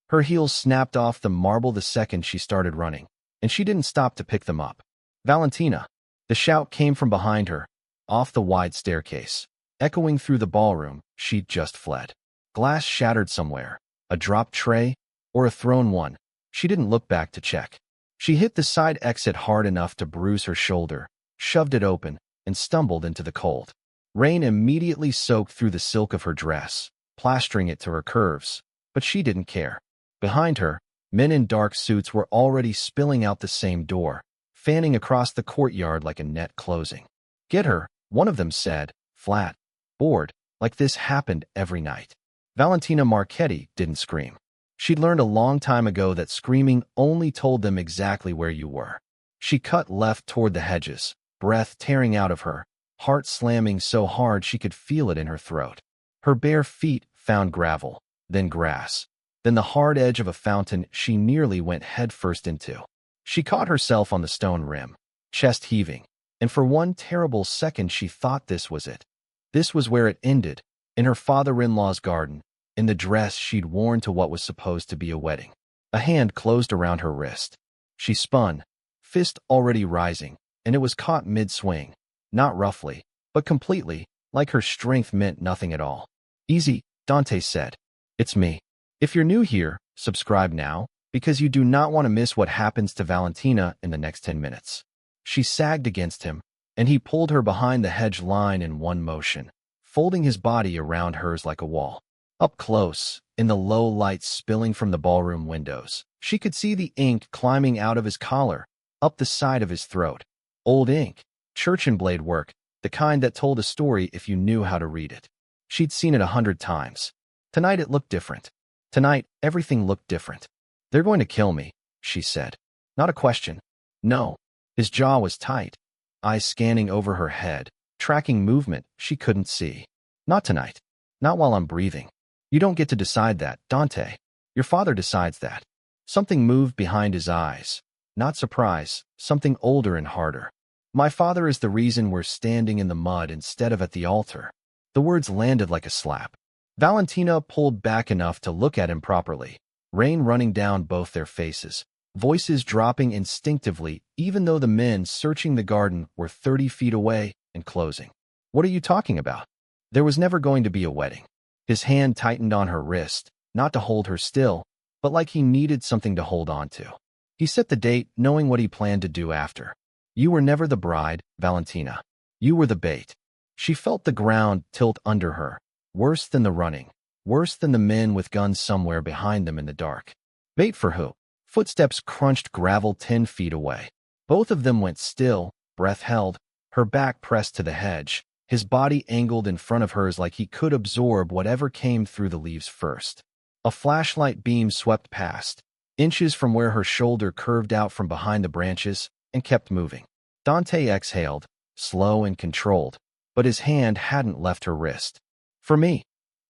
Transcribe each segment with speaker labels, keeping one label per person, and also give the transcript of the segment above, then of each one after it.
Speaker 1: Her heels snapped off the marble the second she started running, and she didn't stop to pick them up. "Valentina!" The shout came from behind her, off the wide staircase. Echoing through the ballroom, she'd just fled. Glass shattered somewhere, a dropped tray, or a thrown one. She didn't look back to check. She hit the side exit hard enough to bruise her shoulder, shoved it open, and stumbled into the cold. Rain immediately soaked through the silk of her dress, plastering it to her curves, but she didn't care. Behind her, men in dark suits were already spilling out the same door, fanning across the courtyard like a net closing. "Get her," one of them said, flat, bored, like this happened every night. Valentina Marchetti didn't scream. She'd learned a long time ago that screaming only told them exactly where you were. She cut left toward the hedges, breath tearing out of her, heart slamming so hard she could feel it in her throat. Her bare feet found gravel, then grass, then the hard edge of a fountain she nearly went headfirst into. She caught herself on the stone rim, chest heaving, and for one terrible second she thought this was it. This was where it ended, in her father-in-law's garden, in the dress she'd worn to what was supposed to be a wedding. A hand closed around her wrist. She spun, fist already rising, and it was caught mid-swing, not roughly, but completely, like her strength meant nothing at all. "Easy," Dante said. "It's me." If you're new here, subscribe now, because you do not want to miss what happens to Valentina in the next 10 minutes. She sagged against him, and he pulled her behind the hedge line in one motion, folding his body around hers like a wall. Up close, in the low light spilling from the ballroom windows, she could see the ink climbing out of his collar, up the side of his throat. Old ink, church and blade work, the kind that told a story if you knew how to read it. She'd seen it 100 times. Tonight it looked different. Tonight, everything looked different. "They're going to kill me," she said. Not a question. No. His jaw was tight, eyes scanning over her head, tracking movement she couldn't see. "Not tonight. Not while I'm breathing. You don't get to decide that, Dante. Your father decides that." Something moved behind his eyes. Not surprise, something older and harder. "My father is the reason we're standing in the mud instead of at the altar." The words landed like a slap. Valentina pulled back enough to look at him properly, rain running down both their faces, voices dropping instinctively even though the men searching the garden were 30 feet away and closing. "What are you talking about? There was never going to be a wedding." His hand tightened on her wrist, not to hold her still, but like he needed something to hold on to. He set the date, knowing what he planned to do after. "You were never the bride, Valentina. You were the bait." She felt the ground tilt under her, worse than the running, worse than the men with guns somewhere behind them in the dark. Bait for who? Footsteps crunched gravel 10 feet away. Both of them went still, breath held, her back pressed to the hedge, his body angled in front of hers like he could absorb whatever came through the leaves first. A flashlight beam swept past, inches from where her shoulder curved out from behind the branches, and kept moving. Dante exhaled, slow and controlled, but his hand hadn't left her wrist. "For me,"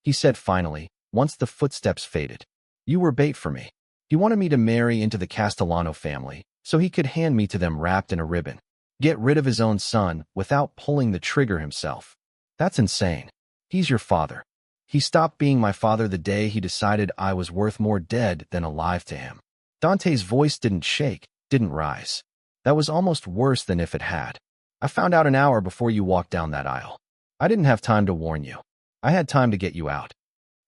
Speaker 1: he said finally, once the footsteps faded. "You were bait for me. He wanted me to marry into the Castellano family, so he could hand me to them wrapped in a ribbon. Get rid of his own son without pulling the trigger himself. That's insane. He's your father. He stopped being my father the day he decided I was worth more dead than alive to him." Dante's voice didn't shake, didn't rise. "That was almost worse than if it had. I found out an hour before you walked down that aisle. I didn't have time to warn you. I had time to get you out."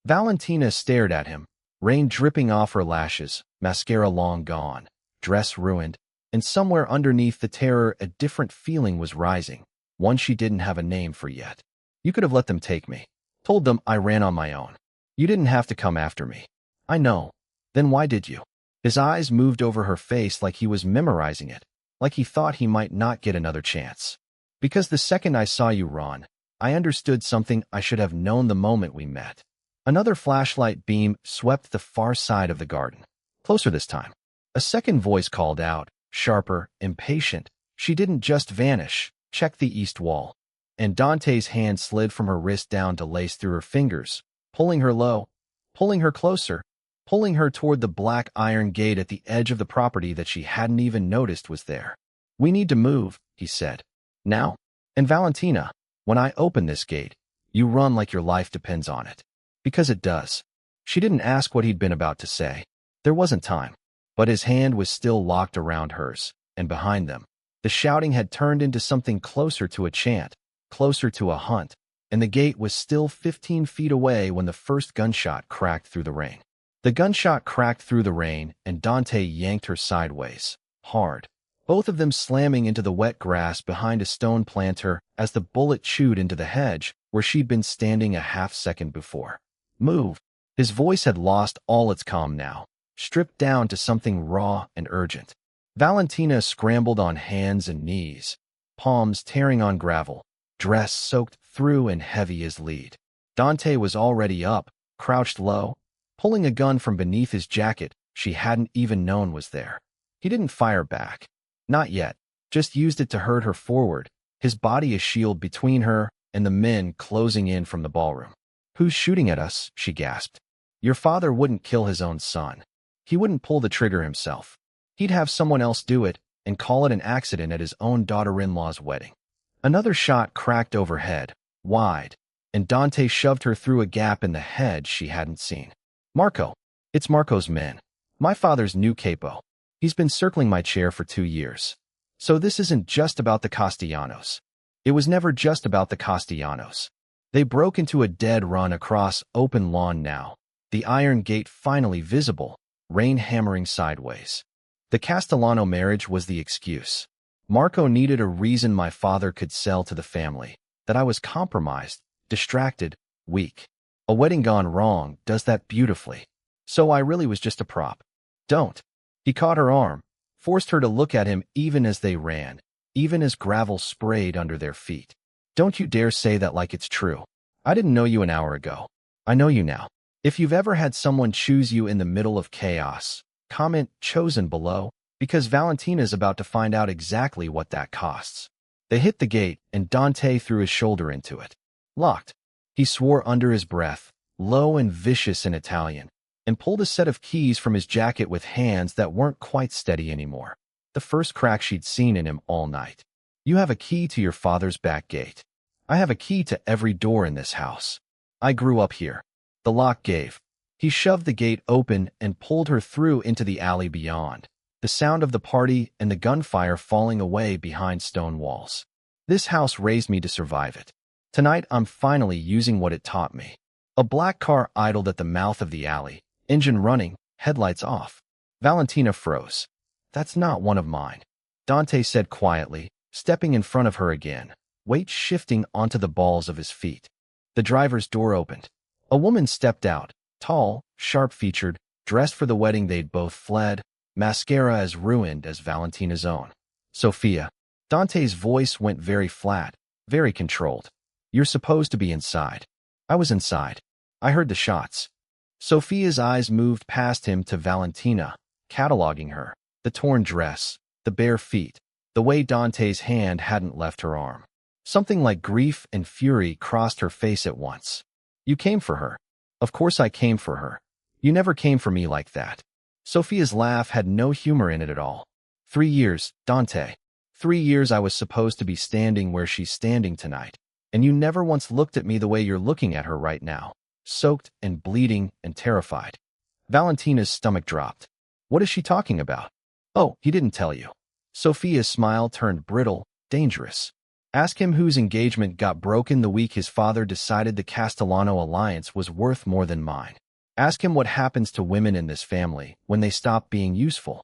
Speaker 1: Valentina stared at him, rain dripping off her lashes, mascara long gone, dress ruined, and somewhere underneath the terror a different feeling was rising, one she didn't have a name for yet. "You could have let them take me. Told them I ran on my own. You didn't have to come after me." "I know. Then why did you?" His eyes moved over her face like he was memorizing it, like he thought he might not get another chance. "Because the second I saw you, Ron, I understood something I should have known the moment we met." Another flashlight beam swept the far side of the garden. Closer this time. A second voice called out, sharper, impatient. She didn't just vanish. Check the east wall. And Dante's hand slid from her wrist down to lace through her fingers, pulling her low, pulling her closer, pulling her toward the black iron gate at the edge of the property that she hadn't even noticed was there. "We need to move," he said. "Now. And Valentina, when I open this gate, you run like your life depends on it. Because it does." She didn't ask what he'd been about to say. There wasn't time, but his hand was still locked around hers, and behind them, the shouting had turned into something closer to a chant, closer to a hunt, and the gate was still 15 feet away when the first gunshot cracked through the rain. The gunshot cracked through the rain, and Dante yanked her sideways, hard, both of them slamming into the wet grass behind a stone planter as the bullet chewed into the hedge where she'd been standing a half-second before. Move! His voice had lost all its calm now, stripped down to something raw and urgent. Valentina scrambled on hands and knees, palms tearing on gravel, dress soaked through and heavy as lead. Dante was already up, crouched low, pulling a gun from beneath his jacket she hadn't even known was there. He didn't fire back. Not yet, just used it to herd her forward, his body a shield between her and the men closing in from the ballroom. "Who's shooting at us?" she gasped. "Your father wouldn't kill his own son. He wouldn't pull the trigger himself. He'd have someone else do it and call it an accident at his own daughter-in-law's wedding." Another shot cracked overhead, wide, and Dante shoved her through a gap in the hedge she hadn't seen. "Marco. It's Marco's men. My father's new capo. He's been circling my chair for 2 years. So this isn't just about the Castellanos. It was never just about the Castellanos." They broke into a dead run across open lawn now, the iron gate finally visible, rain hammering sideways. The Castellano marriage was the excuse. Marco needed a reason my father could sell to the family, that I was compromised, distracted, weak. A wedding gone wrong does that beautifully. So I really was just a prop. Don't. He caught her arm, forced her to look at him even as they ran, even as gravel sprayed under their feet. "Don't you dare say that like it's true. I didn't know you an hour ago. I know you now. If you've ever had someone choose you in the middle of chaos, comment chosen below, because Valentina's about to find out exactly what that costs." They hit the gate, and Dante threw his shoulder into it. "Locked." He swore under his breath, low and vicious in Italian, and pulled a set of keys from his jacket with hands that weren't quite steady anymore. The first crack she'd seen in him all night. "You have a key to your father's back gate. I have a key to every door in this house. I grew up here." The lock gave. He shoved the gate open and pulled her through into the alley beyond, the sound of the party and the gunfire falling away behind stone walls. "This house raised me to survive it. Tonight I'm finally using what it taught me." A black car idled at the mouth of the alley, engine running, headlights off. Valentina froze. "That's not one of mine," Dante said quietly, stepping in front of her again, weight shifting onto the balls of his feet. The driver's door opened. A woman stepped out, tall, sharp-featured, dressed for the wedding they'd both fled, mascara as ruined as Valentina's own. "Sophia." Dante's voice went very flat, very controlled. "You're supposed to be inside." "I was inside. I heard the shots." Sophia's eyes moved past him to Valentina, cataloging her, the torn dress, the bare feet, the way Dante's hand hadn't left her arm. Something like grief and fury crossed her face at once. "You came for her." "Of course I came for her. You never came for me like that." Sophia's laugh had no humor in it at all. 3 years, Dante. 3 years I was supposed to be standing where she's standing tonight, and you never once looked at me the way you're looking at her right now. Soaked and bleeding and terrified. Valentina's stomach dropped. "What is she talking about?" "Oh, he didn't tell you." Sophia's smile turned brittle, dangerous. "Ask him whose engagement got broken the week his father decided the Castellano alliance was worth more than mine. Ask him what happens to women in this family when they stop being useful."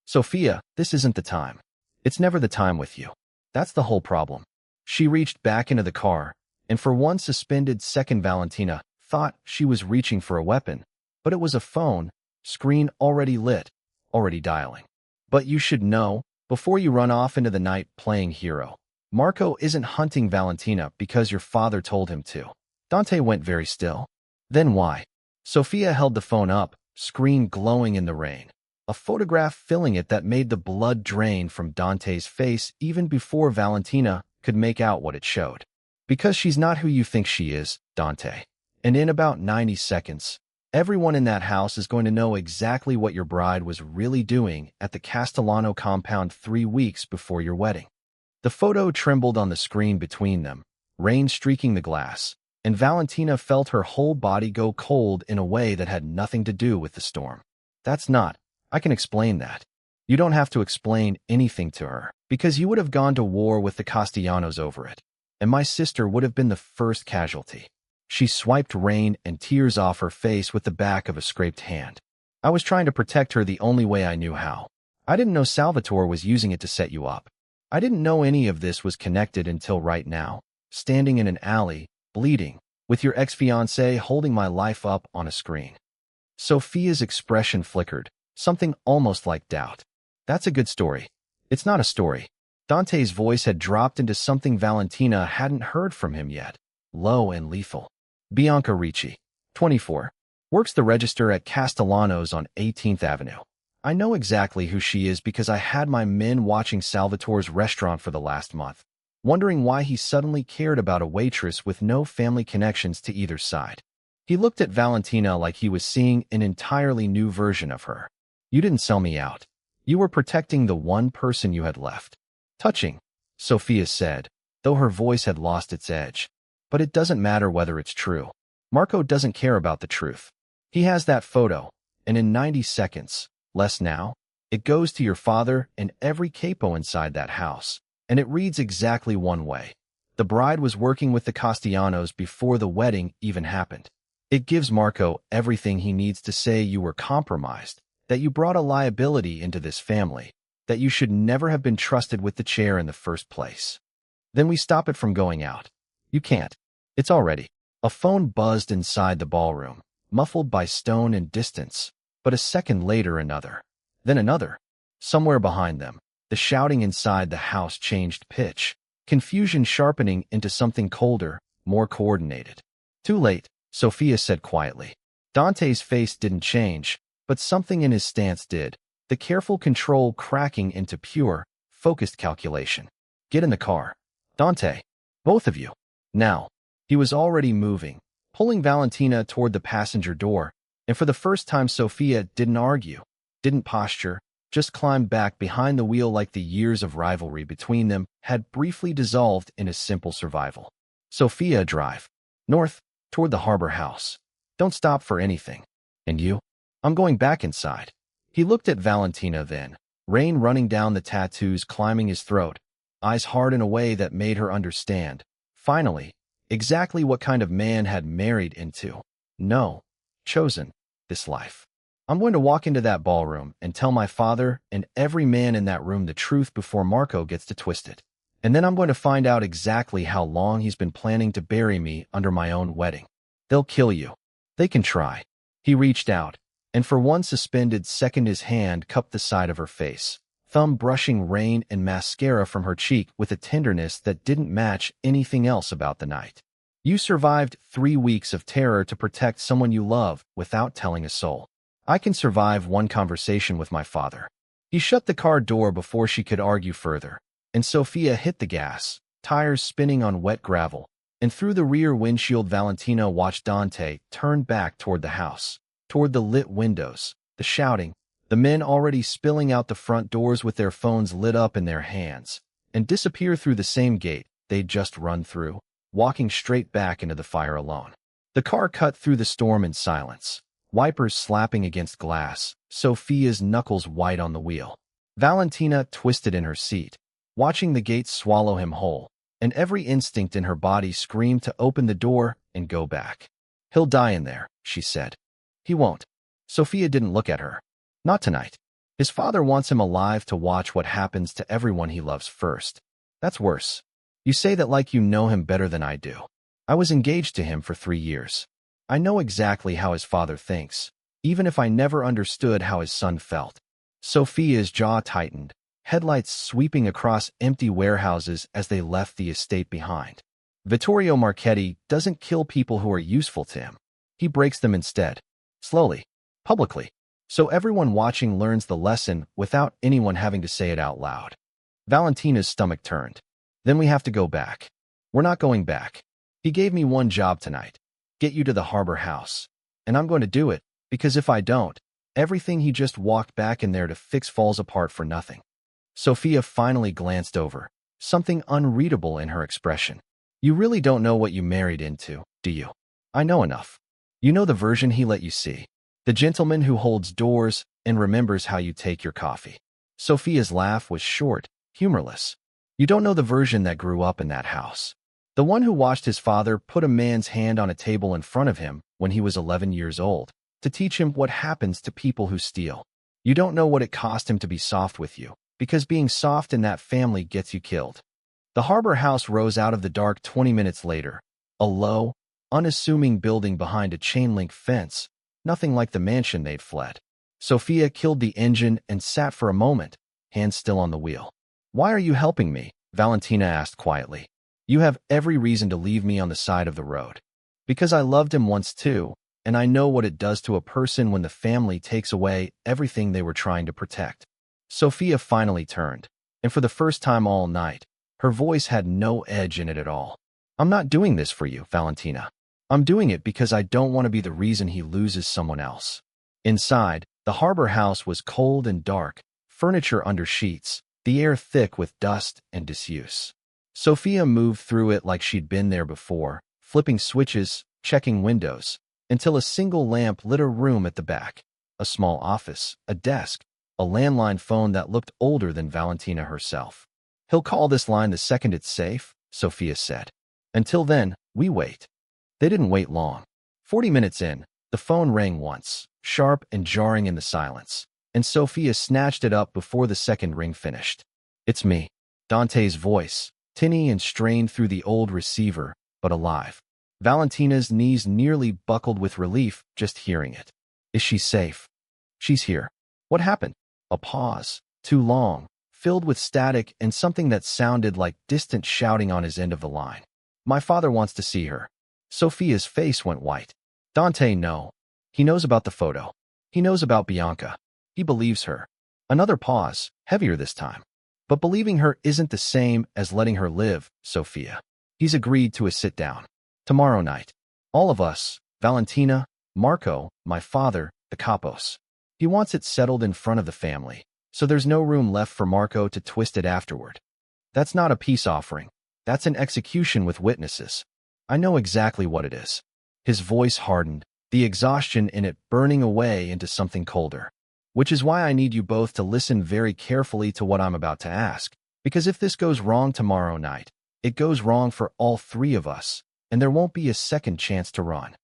Speaker 1: "Sophia, this isn't the time. It's never the time with you. That's the whole problem." She reached back into the car, and for one suspended second Valentina thought she was reaching for a weapon, but it was a phone, screen already lit, already dialing. "But you should know, before you run off into the night playing hero, Marco isn't hunting Valentina because your father told him to." Dante went very still. "Then why?" Sophia held the phone up, screen glowing in the rain. A photograph filling it that made the blood drain from Dante's face even before Valentina could make out what it showed. "Because she's not who you think she is, Dante. And in about 90 seconds, everyone in that house is going to know exactly what your bride was really doing at the Castellano compound 3 weeks before your wedding." The photo trembled on the screen between them, rain streaking the glass, and Valentina felt her whole body go cold in a way that had nothing to do with the storm. That's not. I can explain that. You don't have to explain anything to her, because you would have gone to war with the Castellanos over it, and my sister would have been the first casualty. She swiped rain and tears off her face with the back of a scraped hand. I was trying to protect her the only way I knew how. I didn't know Salvatore was using it to set you up. I didn't know any of this was connected until right now, standing in an alley, bleeding, with your ex-fiancé holding my life up on a screen. Sophia's expression flickered, something almost like doubt. That's a good story. It's not a story. Dante's voice had dropped into something Valentina hadn't heard from him yet, low and lethal. Bianca Ricci, 24, works the register at Castellanos on 18th Avenue. I know exactly who she is because I had my men watching Salvatore's restaurant for the last month, wondering why he suddenly cared about a waitress with no family connections to either side. He looked at Valentina like he was seeing an entirely new version of her. You didn't sell me out. You were protecting the one person you had left. Touching, Sophia said, though her voice had lost its edge. But it doesn't matter whether it's true. Marco doesn't care about the truth. He has that photo, and in 90 seconds, less now, it goes to your father and every capo inside that house, and it reads exactly one way. The bride was working with the Castellanos before the wedding even happened. It gives Marco everything he needs to say you were compromised, that you brought a liability into this family, that you should never have been trusted with the chair in the first place. Then we stop it from going out. You can't. It's already. A phone buzzed inside the ballroom, muffled by stone and distance, but a second later another. Then another. Somewhere behind them, the shouting inside the house changed pitch, confusion sharpening into something colder, more coordinated. Too late, Sophia said quietly. Dante's face didn't change, but something in his stance did, the careful control cracking into pure, focused calculation. Get in the car. Dante. Both of you. Now. He was already moving, pulling Valentina toward the passenger door, and for the first time Sophia didn't argue, didn't posture, just climbed back behind the wheel like the years of rivalry between them had briefly dissolved in a simple survival. Sophia, drive. North, toward the harbor house. Don't stop for anything. And you? I'm going back inside. He looked at Valentina then, rain running down the tattoos climbing his throat, eyes hard in a way that made her understand, finally, exactly what kind of man had married into, no, chosen, this life. I'm going to walk into that ballroom and tell my father and every man in that room the truth before Marco gets to twist it. And then I'm going to find out exactly how long he's been planning to bury me under my own wedding. They'll kill you. They can try. He reached out, and for one suspended second his hand cupped the side of her face, thumb brushing rain and mascara from her cheek with a tenderness that didn't match anything else about the night. You survived 3 weeks of terror to protect someone you love without telling a soul. I can survive one conversation with my father. He shut the car door before she could argue further, and Sophia hit the gas, tires spinning on wet gravel, and through the rear windshield Valentina watched Dante turn back toward the house, toward the lit windows, the shouting, the men already spilling out the front doors with their phones lit up in their hands, and disappear through the same gate they'd just run through, walking straight back into the fire alone. The car cut through the storm in silence, wipers slapping against glass, Sophia's knuckles white on the wheel. Valentina twisted in her seat, watching the gates swallow him whole, and every instinct in her body screamed to open the door and go back. He'll die in there, she said. He won't. Sophia didn't look at her. Not tonight. His father wants him alive to watch what happens to everyone he loves first. That's worse. You say that like you know him better than I do. I was engaged to him for 3 years. I know exactly how his father thinks, even if I never understood how his son felt. Sophia's jaw tightened, headlights sweeping across empty warehouses as they left the estate behind. Vittorio Marchetti doesn't kill people who are useful to him. He breaks them instead. Slowly. Publicly. So everyone watching learns the lesson without anyone having to say it out loud. Valentina's stomach turned. Then we have to go back. We're not going back. He gave me one job tonight. Get you to the harbor house. And I'm going to do it, because if I don't, everything he just walked back in there to fix falls apart for nothing. Sophia finally glanced over, something unreadable in her expression. You really don't know what you married into, do you? I know enough. You know the version he let you see. The gentleman who holds doors, and remembers how you take your coffee. Sophia's laugh was short, humorless. You don't know the version that grew up in that house. The one who watched his father put a man's hand on a table in front of him when he was 11 years old to teach him what happens to people who steal. You don't know what it cost him to be soft with you, because being soft in that family gets you killed. The Harbor House rose out of the dark 20 minutes later, a low, unassuming building behind a chain-link fence, nothing like the mansion they'd fled. Sophia killed the engine and sat for a moment, hands still on the wheel. "Why are you helping me?" Valentina asked quietly. "You have every reason to leave me on the side of the road." "Because I loved him once too, and I know what it does to a person when the family takes away everything they were trying to protect." Sophia finally turned, and for the first time all night, her voice had no edge in it at all. "I'm not doing this for you, Valentina. I'm doing it because I don't want to be the reason he loses someone else." Inside, the Harbor House was cold and dark, furniture under sheets, the air thick with dust and disuse. Sophia moved through it like she'd been there before, flipping switches, checking windows, until a single lamp lit a room at the back. A small office, a desk, a landline phone that looked older than Valentina herself. "He'll call this line the second it's safe," Sophia said. "Until then, we wait." They didn't wait long. 40 minutes in, the phone rang once, sharp and jarring in the silence, and Sophia snatched it up before the second ring finished. "It's me." Dante's voice, tinny and strained through the old receiver, but alive. Valentina's knees nearly buckled with relief just hearing it. "Is she safe?" "She's here." "What happened?" A pause, too long, filled with static and something that sounded like distant shouting on his end of the line. "My father wants to see her." Sophia's face went white. "Dante, no. He knows about the photo. He knows about Bianca. He believes her." Another pause, heavier this time. "But believing her isn't the same as letting her live, Sophia. He's agreed to a sit-down. Tomorrow night. All of us, Valentina, Marco, my father, the Capos. He wants it settled in front of the family, so there's no room left for Marco to twist it afterward. That's not a peace offering. That's an execution with witnesses. I know exactly what it is." His voice hardened, the exhaustion in it burning away into something colder. "Which is why I need you both to listen very carefully to what I'm about to ask, because if this goes wrong tomorrow night, it goes wrong for all three of us, and there won't be a second chance to run."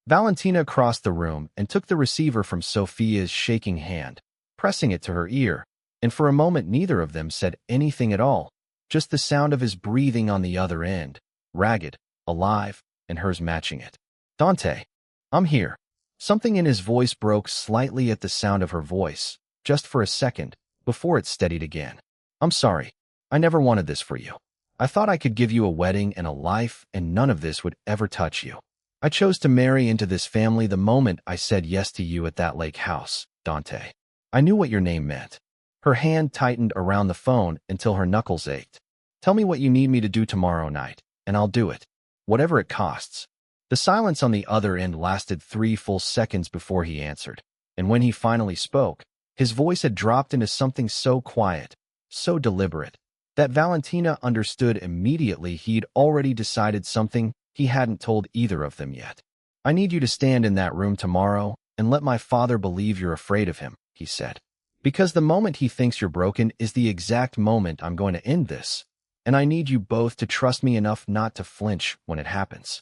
Speaker 1: Valentina crossed the room and took the receiver from Sophia's shaking hand, pressing it to her ear, and for a moment neither of them said anything at all, just the sound of his breathing on the other end, ragged, alive, and hers matching it. "Dante, I'm here." Something in his voice broke slightly at the sound of her voice, just for a second, before it steadied again. "I'm sorry. I never wanted this for you. I thought I could give you a wedding and a life, and none of this would ever touch you. I chose to marry into this family the moment I said yes to you at that lake house, Dante. I knew what your name meant." Her hand tightened around the phone until her knuckles ached. "Tell me what you need me to do tomorrow night, and I'll do it. Whatever it costs." The silence on the other end lasted 3 full seconds before he answered, and when he finally spoke, his voice had dropped into something so quiet, so deliberate, that Valentina understood immediately he'd already decided something he hadn't told either of them yet. "I need you to stand in that room tomorrow and let my father believe you're afraid of him," he said. "Because the moment he thinks you're broken is the exact moment I'm going to end this, and I need you both to trust me enough not to flinch when it happens."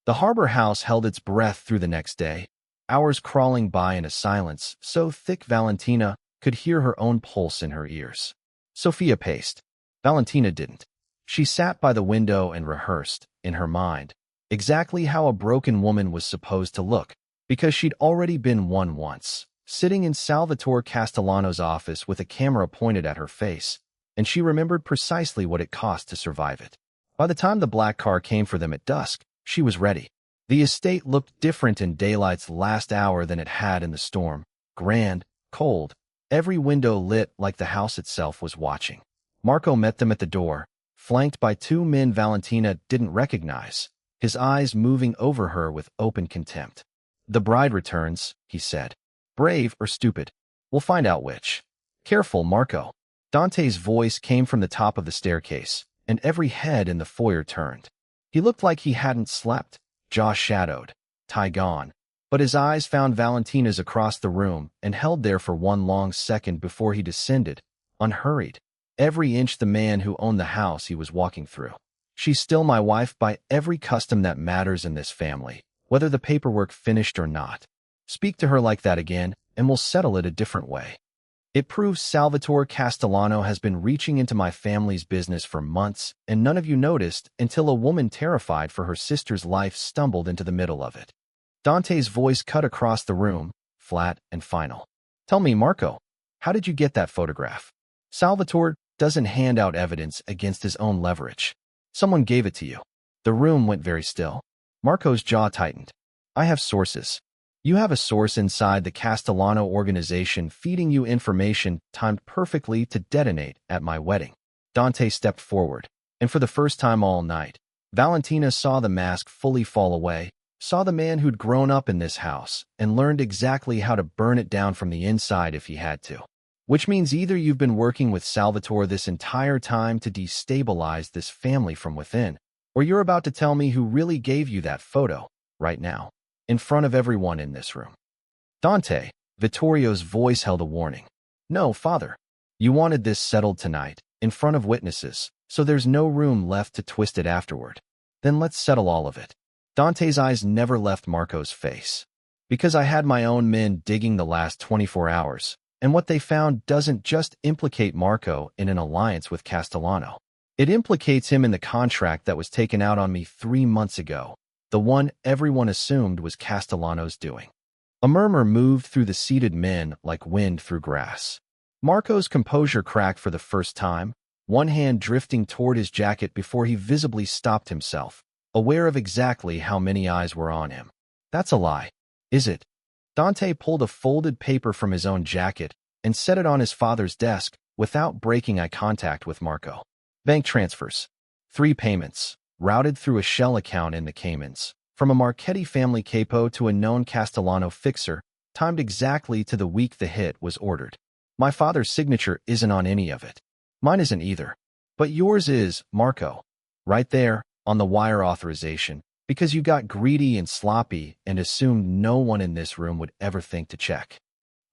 Speaker 1: The Harbor House held its breath through the next day, hours crawling by in a silence so thick Valentina could hear her own pulse in her ears. Sophia paced. Valentina didn't. She sat by the window and rehearsed, in her mind, exactly how a broken woman was supposed to look, because she'd already been one once, sitting in Salvatore Castellano's office with a camera pointed at her face, and she remembered precisely what it cost to survive it. By the time the black car came for them at dusk, she was ready. The estate looked different in daylight's last hour than it had in the storm. Grand, cold, every window lit like the house itself was watching. Marco met them at the door, flanked by 2 men Valentina didn't recognize, his eyes moving over her with open contempt. "The bride returns," he said. "Brave or stupid? We'll find out which." "Careful, Marco." Dante's voice came from the top of the staircase, and every head in the foyer turned. He looked like he hadn't slept, jaw shadowed, tie gone, But his eyes found Valentina's across the room and held there for one long second before he descended, unhurried, every inch the man who owned the house he was walking through. She's still my wife by every custom that matters in this family, whether the paperwork finished or not. Speak to her like that again, and we'll settle it a different way. It proves Salvatore Castellano has been reaching into my family's business for months, and none of you noticed until a woman terrified for her sister's life stumbled into the middle of it. Dante's voice cut across the room, flat and final. Tell me, Marco, how did you get that photograph? Salvatore doesn't hand out evidence against his own leverage. Someone gave it to you. The room went very still. Marco's jaw tightened. I have sources. You have a source inside the Castellano organization feeding you information timed perfectly to detonate at my wedding. Dante stepped forward, and for the first time all night, Valentina saw the mask fully fall away, saw the man who'd grown up in this house, and learned exactly how to burn it down from the inside if he had to. Which means either you've been working with Salvatore this entire time to destabilize this family from within, or you're about to tell me who really gave you that photo, right now, in front of everyone in this room. Dante, Vittorio's voice held a warning. No, father. You wanted this settled tonight, in front of witnesses, so there's no room left to twist it afterward. Then let's settle all of it. Dante's eyes never left Marco's face. Because I had my own men digging the last 24 hours, and what they found doesn't just implicate Marco in an alliance with Castellano. It implicates him in the contract that was taken out on me 3 months ago, the one everyone assumed was Castellano's doing. A murmur moved through the seated men like wind through grass. Marco's composure cracked for the first time, one hand drifting toward his jacket before he visibly stopped himself, aware of exactly how many eyes were on him. That's a lie, is it? Dante pulled a folded paper from his own jacket and set it on his father's desk without breaking eye contact with Marco. Bank transfers. 3 payments, routed through a shell account in the Caymans, from a Marchetti family capo to a known Castellano fixer, timed exactly to the week the hit was ordered. My father's signature isn't on any of it. Mine isn't either. But yours is, Marco. Right there, on the wire authorization, because you got greedy and sloppy and assumed no one in this room would ever think to check.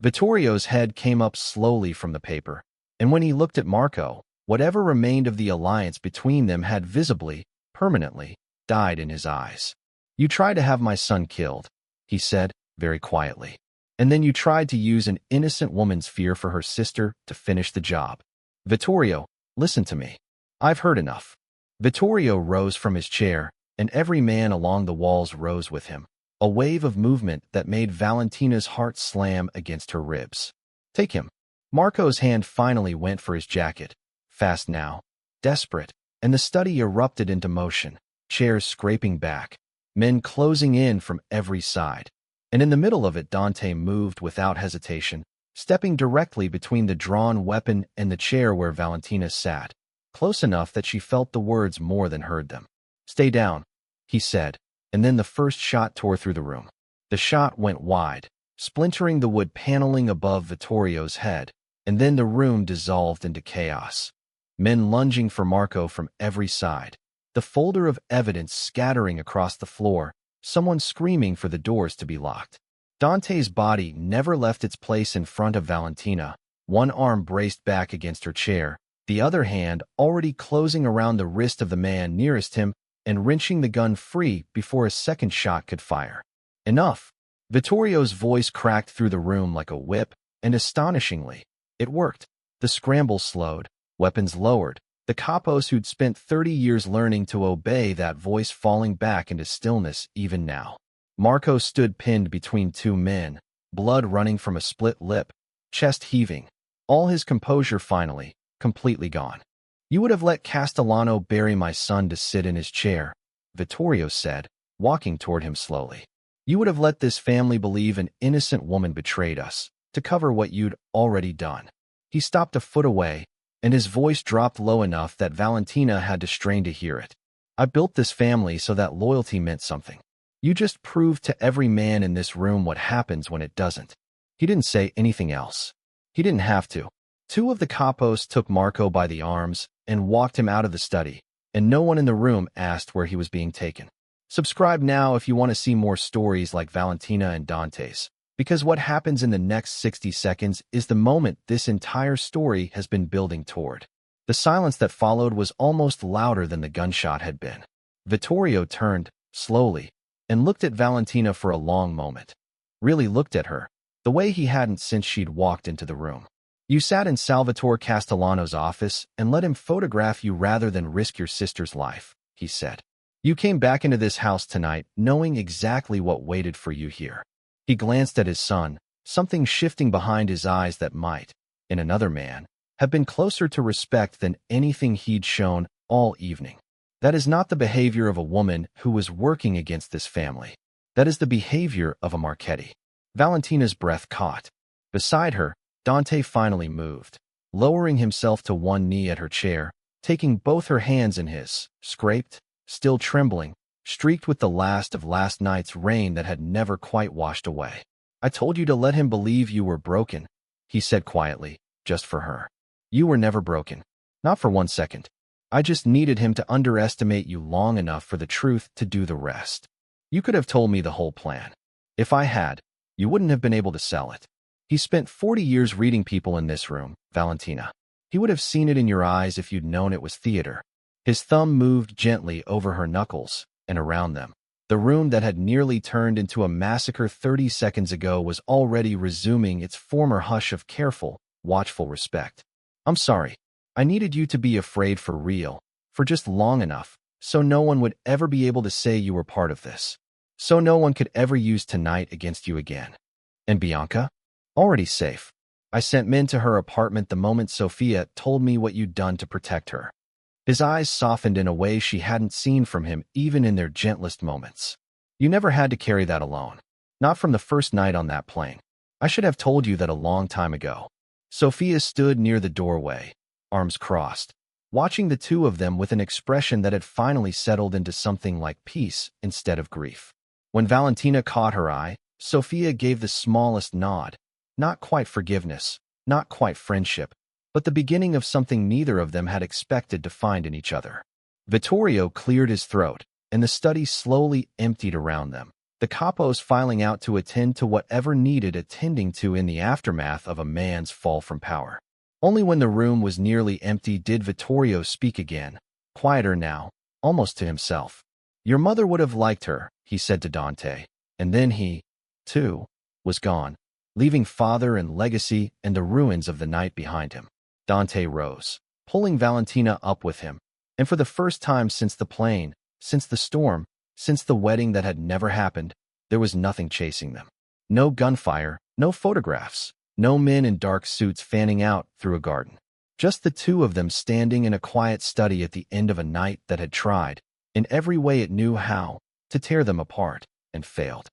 Speaker 1: Vittorio's head came up slowly from the paper, and when he looked at Marco, whatever remained of the alliance between them had visibly, permanently, died in his eyes. You tried to have my son killed, he said, very quietly. And then you tried to use an innocent woman's fear for her sister to finish the job. Vittorio, listen to me. I've heard enough. Vittorio rose from his chair, and every man along the walls rose with him, a wave of movement that made Valentina's heart slam against her ribs. Take him. Marco's hand finally went for his jacket, fast now, desperate, and the study erupted into motion, chairs scraping back, men closing in from every side. And in the middle of it, Dante moved without hesitation, stepping directly between the drawn weapon and the chair where Valentina sat, close enough that she felt the words more than heard them. Stay down, he said, and then the first shot tore through the room. The shot went wide, splintering the wood paneling above Vittorio's head, and then the room dissolved into chaos. Men lunging for Marco from every side, the folder of evidence scattering across the floor, someone screaming for the doors to be locked. Dante's body never left its place in front of Valentina, one arm braced back against her chair, the other hand already closing around the wrist of the man nearest him and wrenching the gun free before a second shot could fire. Enough! Vittorio's voice cracked through the room like a whip, and astonishingly, it worked. The scramble slowed, weapons lowered, the capos who'd spent 30 years learning to obey that voice falling back into stillness even now. Marco stood pinned between 2 men, blood running from a split lip, chest heaving, all his composure finally, completely gone. You would have let Castellano bury my son to sit in his chair, Vittorio said, walking toward him slowly. You would have let this family believe an innocent woman betrayed us, to cover what you'd already done. He stopped a foot away, and his voice dropped low enough that Valentina had to strain to hear it. I built this family so that loyalty meant something. You just proved to every man in this room what happens when it doesn't. He didn't say anything else. He didn't have to. 2 of the capos took Marco by the arms and walked him out of the study, and no one in the room asked where he was being taken. Subscribe now if you want to see more stories like Valentina and Dante's, because what happens in the next 60 seconds is the moment this entire story has been building toward. The silence that followed was almost louder than the gunshot had been. Vittorio turned, slowly, and looked at Valentina for a long moment. Really looked at her, the way he hadn't since she'd walked into the room. You sat in Salvatore Castellano's office and let him photograph you rather than risk your sister's life, he said. You came back into this house tonight knowing exactly what waited for you here. He glanced at his son, something shifting behind his eyes that might, in another man, have been closer to respect than anything he'd shown all evening. That is not the behavior of a woman who was working against this family. That is the behavior of a Marchetti. Valentina's breath caught. Beside her, Dante finally moved, lowering himself to one knee at her chair, taking both her hands in his, scraped, still trembling, streaked with the last of last night's rain that had never quite washed away. I told you to let him believe you were broken, he said quietly, just for her. You were never broken. Not for 1 second. I just needed him to underestimate you long enough for the truth to do the rest. You could have told me the whole plan. If I had, you wouldn't have been able to sell it. He spent 40 years reading people in this room, Valentina. He would have seen it in your eyes if you'd known it was theater. His thumb moved gently over her knuckles and around them. The room that had nearly turned into a massacre 30 seconds ago was already resuming its former hush of careful, watchful respect. I'm sorry. I needed you to be afraid for real, for just long enough, so no one would ever be able to say you were part of this. So no one could ever use tonight against you again. And Bianca? Already safe. I sent men to her apartment the moment Sophia told me what you'd done to protect her. His eyes softened in a way she hadn't seen from him even in their gentlest moments. You never had to carry that alone. Not from the first night on that plane. I should have told you that a long time ago. Sophia stood near the doorway, arms crossed, watching the two of them with an expression that had finally settled into something like peace instead of grief. When Valentina caught her eye, Sophia gave the smallest nod. Not quite forgiveness, not quite friendship, but the beginning of something neither of them had expected to find in each other. Vittorio cleared his throat, and the study slowly emptied around them, the capos filing out to attend to whatever needed attending to in the aftermath of a man's fall from power. Only when the room was nearly empty did Vittorio speak again, quieter now, almost to himself. Your mother would have liked her, he said to Dante, and then he, too, was gone, leaving father and legacy and the ruins of the night behind him. Dante rose, pulling Valentina up with him, and for the first time since the plane, since the storm, since the wedding that had never happened, there was nothing chasing them. No gunfire, no photographs, no men in dark suits fanning out through a garden. Just the two of them standing in a quiet study at the end of a night that had tried, in every way it knew how, to tear them apart, and failed.